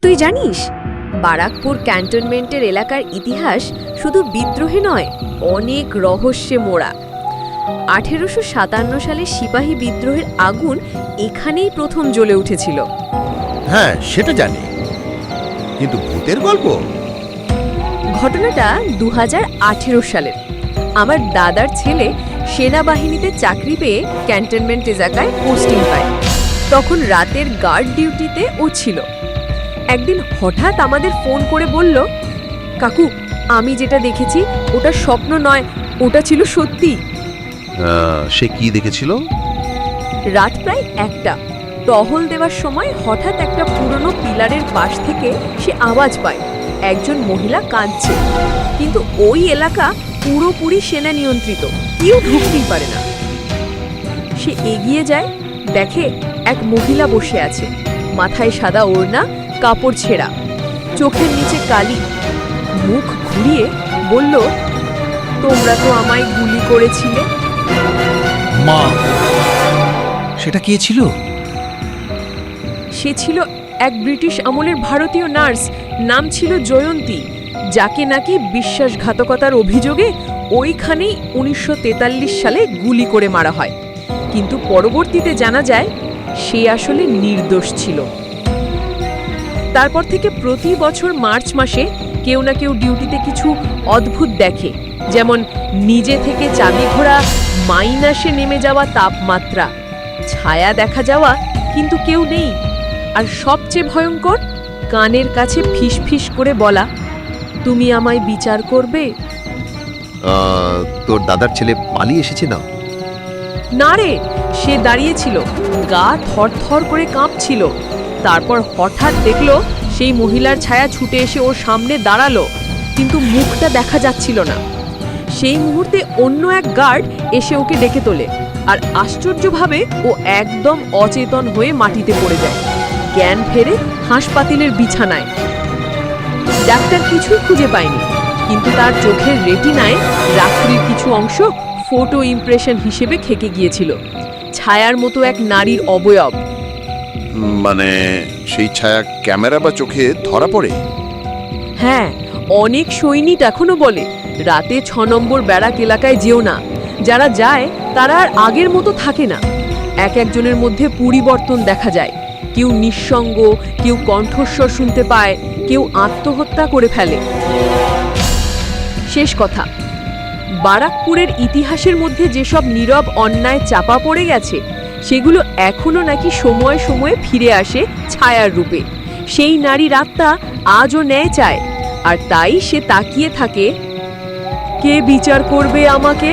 তুই জানিস বারাকপুর ক্যান্টনমেন্টের এলাকার ইতিহাস শুধু বিদ্রোহে নয়, অনেক রহস্যে মোড়া। 1857 সালে সিপাহী বিদ্রোহের আগুন এখানেই প্রথম জ্বলে উঠেছিল। হ্যাঁ, সেটা জানি, কিন্তু ভূতের গল্প? ঘটনাটা 2018 সালের। আমার দাদার ছেলে সেনাবাহিনীতে চাকরি পেয়ে ক্যান্টনমেন্ট এলাকায় পোস্টিং পায়। তখন রাতের গার্ড ডিউটিতে ও ছিল। একদিন হঠাৎ আমাদের ফোন করে বলল, কাকু, আমি যেটা দেখেছি ওটা স্বপ্ন নয়, ওটা ছিল সত্যি। সে কি দেখেছিল? রাত প্রায় 1টা, টহল দেওয়ার সময় হঠাৎ একটা পুরনো পিলারের পাশ থেকে সে আওয়াজ পায়, একজন মহিলা কাঁদছে। কিন্তু ওই এলাকা পুরোপুরি সেনা নিয়ন্ত্রিত, কেউ ঢুকতেই পারে না। সে এগিয়ে যায়, দেখে এক মহিলা বসে আছে, মাথায় সাদা ওড়না, কাপড় ছেঁড়া, চোখের নিচে কালি। মুখ ঘুরিয়ে বলল, তোমরা তো আমায় গুলি করেছিলে। মা, সেটা কে ছিল? সে ছিল এক ব্রিটিশ আমলের ভারতীয় নার্স, নাম ছিল জয়ন্তী, যাকে নাকি বিশ্বাসঘাতকতার অভিযোগে ওইখানেই 1943 সালে গুলি করে মারা হয়। কিন্তু পরবর্তীতে জানা যায় সে আসলে নির্দোষ ছিল। তারপর থেকে প্রতি বছর মার্চ মাসে কেউ না কেউ ডিউটিতে কিছু অদ্ভুত দেখে, যেমন নিজে থেকে চাবি ঘোড়া, মাইনাসে নেমে যাওয়া তাপমাত্রা, ছায়া দেখা যাওয়া কিন্তু কেউ নেই। আর সবচেয়ে ভয়ঙ্কর, কানের কাছে ফিসফিস করে বলা, তুমি আমায় বিচার করবে। তোর দাদার ছেলে পালিয়ে এসেছে না? না রে, সে দাঁড়িয়েছিল, গা থরথর করে কাঁপছিল। তারপর হঠাৎ দেখলো সেই মহিলার ছায়া ছুটে এসে ওর সামনে দাঁড়ালো, কিন্তু মুখটা দেখা যাচ্ছিল না। সেই মুহূর্তে অন্য এক গার্ড এসে ওকে ডেকে তোলে, আর আশ্চর্যভাবে ও একদম অচেতন হয়ে মাটিতে পড়ে যায়। জ্ঞান ফেরে হাসপাতালের বিছানায়। ডাক্তার কিছুই খুঁজে পায়নি, কিন্তু তার চোখের রেটিনায় রাত্রির কিছু অংশ ফটো ইমপ্রেশন হিসেবে থেকে গিয়েছিল, ছায়ার মতো এক নারীর অবয়ব। মানে সেই ছায়া ক্যামেরা বা চোখে ধরা পড়ে? হ্যাঁ, অনেক সৈনিক এখনো বলে রাতে 6 নম্বর ব্যারাক এলাকায় যেও না। যারা যায় তারা আর আগের মতো থাকে না। এক একজনের মধ্যে পরিবর্তন দেখা যায়। কেউ নিঃসঙ্গ, কেউ কণ্ঠস্বর শুনতে পায়, কেউ আত্মহত্যা করে ফেলে। শেষ কথা, বারাকপুরের ইতিহাসের মধ্যে যেসব নীরব অন্যায় চাপা পড়ে গেছে, সেগুলো এখনো নাকি সময়ে সময়ে ফিরে আসে ছায়ার রূপে। সেই নারীর আত্মা আজও ন্যায় চায়, আর তাই সে তাকিয়ে থাকে, কে বিচার করবে আমাকে।